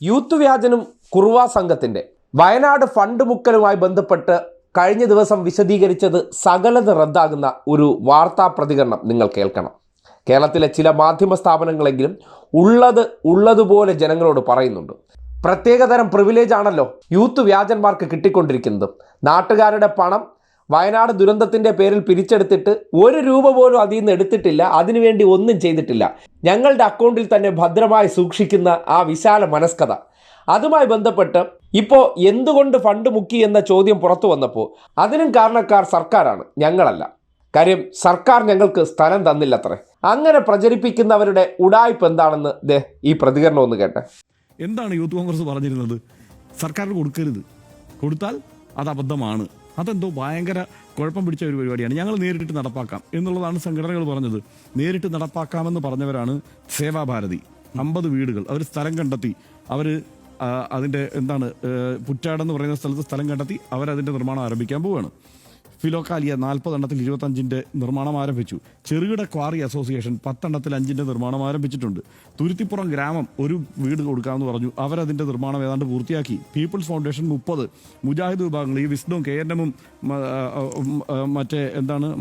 Youth വ്യാജനും Kuruva സംഘത്തിൻ്റെ Wayanad fund മുക്കലുമായി ബന്ധപ്പെട്ട് കഴിഞ്ഞ ദിവസം വിശദീകരിച്ചത് സകലത് റദ്ദാകുന്ന ഒരു വാർത്താ പ്രതികരണം നിങ്ങൾ കേൾക്കണം. കേരളത്തിലെ ചില മാധ്യമ സ്ഥാപനങ്ങളെങ്കിലും ഉള്ളതുപോലെ ജനങ്ങളോട് പറയുന്നുണ്ട്. പ്രത്യേകതരം പ്രിവിലേജ് ആണല്ലോ യൂത്ത് വ്യാജന്മാർക്ക് കിട്ടിക്കൊണ്ടിരിക്കുന്നത്. നാട്ടുകാരുടെ പണം വയനാട് ദുരന്തത്തിൻ്റെ പേരിൽ പിരിച്ചെടുത്തിട്ട് ₹1 പോലും അതിൽ നിന്ന് എടുത്തിട്ടില്ല, അതിനുവേണ്ടി ഒന്നും ചെയ്തിട്ടില്ല. ഞങ്ങളുടെ അക്കൗണ്ടിൽ തന്നെ ഭദ്രമായി സൂക്ഷിക്കുന്ന ആ വിശാല മനസ്കത, അതുമായി ബന്ധപ്പെട്ട് ഇപ്പോൾ എന്തുകൊണ്ട് ഫണ്ട് മുക്കി എന്ന ചോദ്യം പുറത്തു വന്നപ്പോൾ അതിനും കാരണക്കാർ സർക്കാരാണ്, ഞങ്ങളല്ല. കാര്യം സർക്കാർ ഞങ്ങൾക്ക് സ്ഥലം തന്നില്ലത്രേ. അങ്ങനെ പ്രചരിപ്പിക്കുന്നവരുടെ ഉടായ്പ് എന്താണെന്ന് ഈ പ്രതികരണം ഒന്ന് കേട്ടെ. എന്താണ് യൂത്ത് കോൺഗ്രസ് പറഞ്ഞിരുന്നത്? സർക്കാരിന് കൊടുക്കരുത്, കൊടുത്താൽ അത് അബദ്ധമാണ്, അതെന്തോ ഭയങ്കര കുഴപ്പം പിടിച്ച ഒരു പരിപാടിയാണ്, ഞങ്ങൾ നേരിട്ട് നടപ്പാക്കാം എന്നുള്ളതാണ് സംഘടനകൾ പറഞ്ഞത്. നേരിട്ട് നടപ്പാക്കാമെന്ന് പറഞ്ഞവരാണ് സേവാഭാരതി. 50 വീടുകൾ അവർ സ്ഥലം കണ്ടെത്തി, അവർ അതിൻ്റെ പുറ്റാടെന്ന് പറയുന്ന സ്ഥലത്ത് സ്ഥലം കണ്ടെത്തി അവരതിൻ്റെ നിർമ്മാണം ആരംഭിക്കാൻ പോവുകയാണ്. ഫിലോക്കാലിയ 40 എണ്ണത്തിൽ 25 നിർമ്മാണം ആരംഭിച്ചു. ചെറുകിട ക്വാറി അസോസിയേഷൻ 10 എണ്ണത്തിൽ 5 നിർമ്മാണം ആരംഭിച്ചിട്ടുണ്ട്. തുരുത്തിപ്പുറം ഗ്രാമം ഒരു വീട് കൊടുക്കാമെന്ന് പറഞ്ഞു, അവരതിൻ്റെ നിർമ്മാണം ഏതാണ്ട് പൂർത്തിയാക്കി. പീപ്പിൾസ് ഫൗണ്ടേഷൻ 30, മുജാഹിദ് വിഭാഗങ്ങൾ ഈ വിസ്ഡവും KNM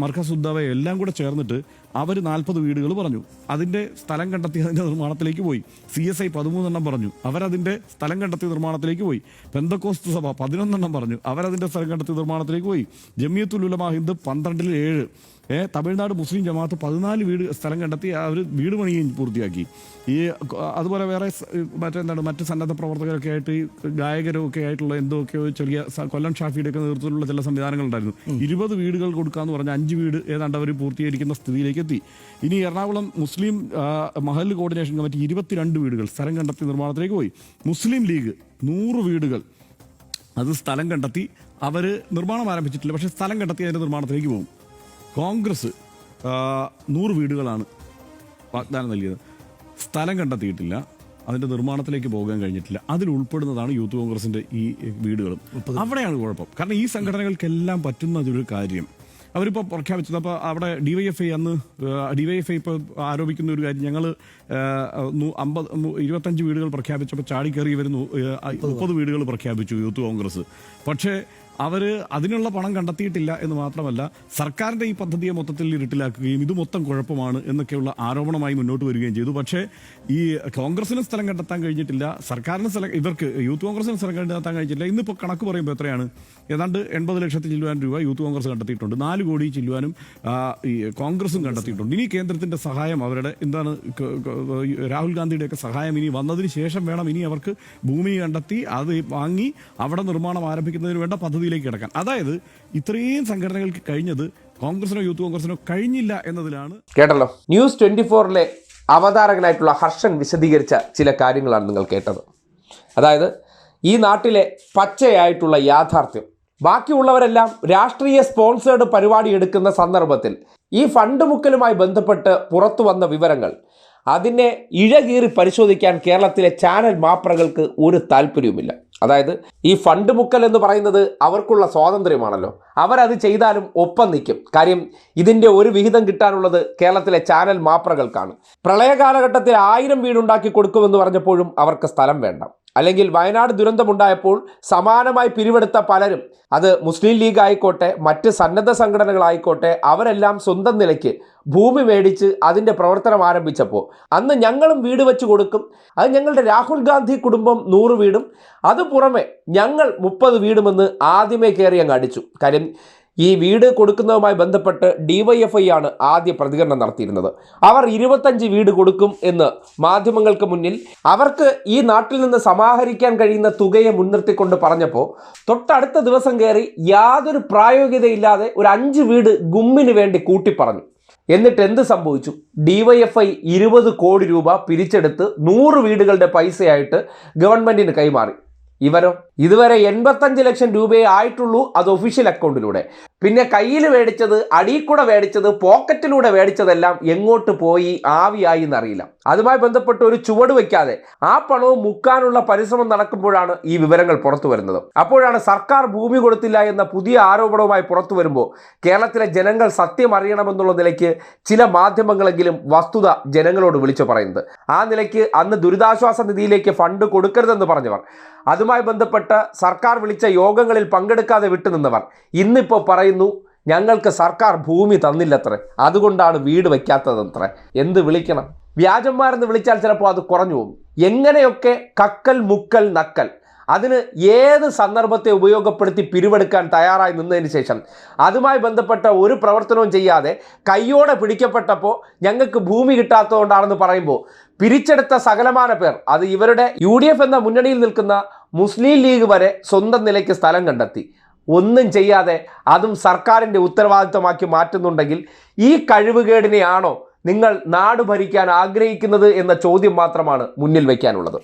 മർക്കസ് ഉദ്ദവ എല്ലാം കൂടെ ചേർന്നിട്ട് അവർ 40 വീടുകൾ പറഞ്ഞു. അതിൻ്റെ സ്ഥലം കണ്ടെത്തി അതിൻ്റെ നിർമ്മാണത്തിലേക്ക് പോയി. CSI 13 എണ്ണം പറഞ്ഞു, അവരതിൻ്റെ സ്ഥലം കണ്ടെത്തി നിർമ്മാണത്തിലേക്ക് പോയി. പെന്തക്കോസ്ത് സഭ 11 എണ്ണം പറഞ്ഞു, അവരതിൻ്റെ സ്ഥലം കണ്ടെത്തി നിർമ്മാണത്തിലേക്ക് പോയി. ജമിയത്തുൽ ഉലമ ഹിന്ദ് 12 7, തമിഴ്നാട് മുസ്ലിം ജമാഅത്ത് 14 വീട് സ്ഥലം കണ്ടെത്തി അവർ വീട് പണിയും പൂർത്തിയാക്കി. അതുപോലെ വേറെ മറ്റ് സന്നദ്ധ പ്രവർത്തകരൊക്കെ ആയിട്ട് ഗായകരും ഒക്കെ ആയിട്ടുള്ള എന്തൊക്കെയോ ചെറിയ കൊല്ലം ഷാഫിയുടെ ഒക്കെ നേതൃത്വത്തിലുള്ള ചില സംവിധാനങ്ങളുണ്ടായിരുന്നു. 20 വീടുകൾ കൊടുക്കാമെന്ന് പറഞ്ഞാൽ 5 വീട് ഏതാണ്ട് അവർ പൂർത്തീകരിക്കുന്ന സ്ഥിതിയിലേക്ക് എത്തി. ഇനി എറണാകുളം മുസ്ലിം മഹല്ല് കോർഡിനേഷൻ കമ്മിറ്റി 22 വീടുകൾ സ്ഥലം കണ്ടെത്തി നിർമ്മാണത്തിലേക്ക് പോയി. മുസ്ലിം ലീഗ് 100 വീടുകൾ അത് സ്ഥലം കണ്ടെത്തി അവർ നിർമ്മാണം ആരംഭിച്ചിട്ടില്ല, പക്ഷേ സ്ഥലം കണ്ടെത്തി അതിൻ്റെ നിർമ്മാണത്തിലേക്ക് പോകും. കോൺഗ്രസ് 100 വീടുകളാണ് വാഗ്ദാനം നൽകിയത്, സ്ഥലം കണ്ടെത്തിയിട്ടില്ല, അതിൻ്റെ നിർമ്മാണത്തിലേക്ക് പോകാൻ കഴിഞ്ഞിട്ടില്ല. അതിൽ ഉൾപ്പെടുന്നതാണ് യൂത്ത് കോൺഗ്രസിൻ്റെ ഈ വീടുകളും. അവിടെയാണ് കുഴപ്പം. കാരണം ഈ സംഘടനകൾക്കെല്ലാം പറ്റുന്ന ഒരു കാര്യം അവരിപ്പോൾ പ്രഖ്യാപിച്ചത്. അപ്പോൾ അവിടെ ഡിവൈഎഫ്ഐ ഇപ്പോൾ ആരോപിക്കുന്ന ഒരു കാര്യം, ഞങ്ങൾ 25 വീടുകൾ പ്രഖ്യാപിച്ചപ്പോൾ ചാടിക്കയറി ഇവർ 30 വീടുകൾ പ്രഖ്യാപിച്ചു യൂത്ത് കോൺഗ്രസ്. പക്ഷേ അവർ അതിനുള്ള പണം കണ്ടെത്തിയിട്ടില്ല എന്ന് മാത്രമല്ല, സർക്കാരിൻ്റെ ഈ പദ്ധതിയെ മൊത്തത്തിൽ ഇരുട്ടിലാക്കുകയും ഇത് മൊത്തം കുഴപ്പമാണ് എന്നൊക്കെയുള്ള ആരോപണമായി മുന്നോട്ട് വരികയും ചെയ്തു. പക്ഷേ ഈ കോൺഗ്രസിന് സ്ഥലം കണ്ടെത്താൻ കഴിഞ്ഞിട്ടില്ല, സർക്കാരിന് ഇവർക്ക് യൂത്ത് കോൺഗ്രസിന് സ്ഥലം കണ്ടെത്താൻ കഴിഞ്ഞിട്ടില്ല. ഇന്നിപ്പോൾ കണക്ക് പറയുമ്പോൾ എത്രയാണ്? ഏതാണ്ട് 80 ലക്ഷത്തിൽ ചില്ലുവാൻ രൂപ യൂത്ത് കോൺഗ്രസ് കണ്ടെത്തിയിട്ടുണ്ട്. 4 കോടി ചില്ലുവാനും ഈ കോൺഗ്രസും കണ്ടെത്തിയിട്ടുണ്ട്. ഇനി കേന്ദ്രത്തിൻ്റെ സഹായം, അവരുടെ രാഹുൽ ഗാന്ധിയുടെയൊക്കെ സഹായം ഇനി വന്നതിന് ശേഷം വേണം ഇനി അവർക്ക് ഭൂമി കണ്ടെത്തി അത് വാങ്ങി അവിടെ നിർമ്മാണം ആരംഭിക്കുന്നതിന് വേണ്ട പദ്ധതിയിലേക്ക് കിടക്കാൻ. അതായത് ഇത്രയും സംഘടനകൾക്ക് കഴിഞ്ഞത് കോൺഗ്രസിനോ യൂത്ത് കോൺഗ്രസിനോ കഴിഞ്ഞില്ല എന്നതിലാണ്. കേട്ടല്ലോ, ന്യൂസ് 24-ലെ അവതാരകനായിട്ടുള്ള ഹർഷൻ വിശദീകരിച്ച ചില കാര്യങ്ങളാണ് നിങ്ങൾ കേട്ടത്. അതായത് ഈ നാട്ടിലെ പച്ചയായിട്ടുള്ള യാഥാർത്ഥ്യം. ബാക്കിയുള്ളവരെല്ലാം രാഷ്ട്രീയ സ്പോൺസേർഡ് പരിപാടി എടുക്കുന്ന സന്ദർഭത്തിൽ ഈ ഫണ്ട് മുക്കലുമായി ബന്ധപ്പെട്ട് പുറത്തു വന്ന വിവരങ്ങൾ അതിനെ ഇഴകീറി പരിശോധിക്കാൻ കേരളത്തിലെ ചാനൽ മാപ്രകൾക്ക് ഒരു താല്പര്യവുമില്ല. അതായത് ഈ ഫണ്ട് മുക്കൽ എന്ന് പറയുന്നത് അവർക്കുള്ള സ്വാതന്ത്ര്യമാണല്ലോ, അവരത് ചെയ്താലും ഒപ്പം നിൽക്കും. കാര്യം ഇതിൻ്റെ ഒരു വിഹിതം കിട്ടാനുള്ളത് കേരളത്തിലെ ചാനൽ മാപ്രകൾക്കാണ്. പ്രളയ കാലഘട്ടത്തിൽ 1000 വീടുണ്ടാക്കി കൊടുക്കുമെന്ന് പറഞ്ഞപ്പോഴും അവർക്ക് സ്ഥലം വേണ്ട. അല്ലെങ്കിൽ വയനാട് ദുരന്തമുണ്ടായപ്പോൾ സമാനമായി പിരിവെടുത്ത പലരും, അത് മുസ്ലിം ലീഗ് ആയിക്കോട്ടെ മറ്റ് സന്നദ്ധ സംഘടനകളായിക്കോട്ടെ, അവരെല്ലാം സ്വന്തം നിലയ്ക്ക് ഭൂമി മേടിച്ച് അതിൻ്റെ പ്രവർത്തനം ആരംഭിച്ചപ്പോൾ അന്ന് ഞങ്ങളും വീട് വെച്ച് കൊടുക്കും, അത് ഞങ്ങളുടെ രാഹുൽ ഗാന്ധി കുടുംബം 100 വീടും അത് പുറമെ ഞങ്ങൾ 30 വീടുമെന്ന് ആദ്യമേ കയറി അങ്ങ് അടിച്ചു. കാര്യം ഈ വീട് കൊടുക്കുന്നതുമായി ബന്ധപ്പെട്ട് DYFI ആണ് ആദ്യ പ്രതികരണം നടത്തിയിരുന്നത്. അവർ 25 വീട് കൊടുക്കും എന്ന് മാധ്യമങ്ങൾക്ക് മുന്നിൽ അവർക്ക് ഈ നാട്ടിൽ നിന്ന് സമാഹരിക്കാൻ കഴിയുന്ന തുകയെ മുൻനിർത്തിക്കൊണ്ട് പറഞ്ഞപ്പോൾ തൊട്ടടുത്ത ദിവസം കയറി യാതൊരു പ്രായോഗികതയില്ലാതെ ഒരു 5 വീട് ഗുമ്മിന് വേണ്ടി കൂട്ടിപ്പറഞ്ഞു. എന്നിട്ട് എന്ത് സംഭവിച്ചു? DYFI 20 കോടി രൂപ പിരിച്ചെടുത്ത് 100 വീടുകളുടെ പൈസയായിട്ട് ഗവൺമെന്റിന് കൈമാറി. ഇവരോ ഇതുവരെ 85 ലക്ഷം രൂപയെ ആയിട്ടുള്ളൂ, അത് ഒഫീഷ്യൽ അക്കൗണ്ടിലൂടെ. പിന്നെ കയ്യിൽ മേടിച്ചത്, അടിയിൽ കൂടെ മേടിച്ചത്, പോക്കറ്റിലൂടെ മേടിച്ചതെല്ലാം എങ്ങോട്ട് പോയി ആവിയായി എന്നറിയില്ല. അതുമായി ബന്ധപ്പെട്ട് ഒരു ചുവട് വയ്ക്കാതെ ആ പണവും മുക്കാനുള്ള പരിശ്രമം നടക്കുമ്പോഴാണ് ഈ വിവരങ്ങൾ പുറത്തു വരുന്നത്. അപ്പോഴാണ് സർക്കാർ ഭൂമി കൊടുത്തില്ല എന്ന പുതിയ ആരോപണവുമായി പുറത്തു വരുമ്പോൾ കേരളത്തിലെ ജനങ്ങൾ സത്യം അറിയണമെന്നുള്ള നിലയ്ക്ക് ചില മാധ്യമങ്ങളെങ്കിലും വസ്തുത ജനങ്ങളോട് വിളിച്ചു പറയുന്നത്. ആ നിലയ്ക്ക് അന്ന് ദുരിതാശ്വാസ നിധിയിലേക്ക് ഫണ്ട് കൊടുക്കരുതെന്ന് പറഞ്ഞവർ, അതുമായി ബന്ധപ്പെട്ട് സർക്കാർ വിളിച്ച യോഗങ്ങളിൽ പങ്കെടുക്കാതെ വിട്ടുനിന്നവർ ഇന്നിപ്പോൾ പറയുന്നു ഞങ്ങൾക്ക് സർക്കാർ ഭൂമി തന്നില്ലത്രേ, അതുകൊണ്ടാണ് വീട് വയ്ക്കാത്തതത്രേ. എന്ത് വിളിക്കണം? വ്യാജന്മാരെന്ന് വിളിച്ചാൽ ചിലപ്പോൾ അത് കുറഞ്ഞു പോകും. എങ്ങനെയൊക്കെ കക്കൽ മുക്കൽ നക്കൽ, അതിന് ഏത് സന്ദർഭത്തെ ഉപയോഗപ്പെടുത്തി പിരിവെടുക്കാൻ തയ്യാറായി നിന്നതിന് ശേഷം അതുമായി ബന്ധപ്പെട്ട ഒരു പ്രവർത്തനവും ചെയ്യാതെ കയ്യോടെ പിടിക്കപ്പെട്ടപ്പോൾ ഞങ്ങൾക്ക് ഭൂമി കിട്ടാത്തതുകൊണ്ടാണെന്ന് പറയുമ്പോൾ പിരിച്ചെടുത്ത സകലമാന പേർ, അത് ഇവരുടെ UDF എന്ന മുന്നണിയിൽ നിൽക്കുന്ന മുസ്ലിം ലീഗ് വരെ സ്വന്തം നിലയ്ക്ക് സ്ഥലം കണ്ടെത്തി. ഒന്നും ചെയ്യാതെ അതും സർക്കാരിൻ്റെ ഉത്തരവാദിത്തമാക്കി മാറ്റുന്നുണ്ടെങ്കിൽ ഈ കഴിവുകേടിനെയാണോ നിങ്ങൾ നാട് ഭരിക്കാൻ ആഗ്രഹിക്കുന്നത് എന്ന ചോദ്യം മാത്രമാണ് മുന്നിൽ വയ്ക്കാനുള്ളത്.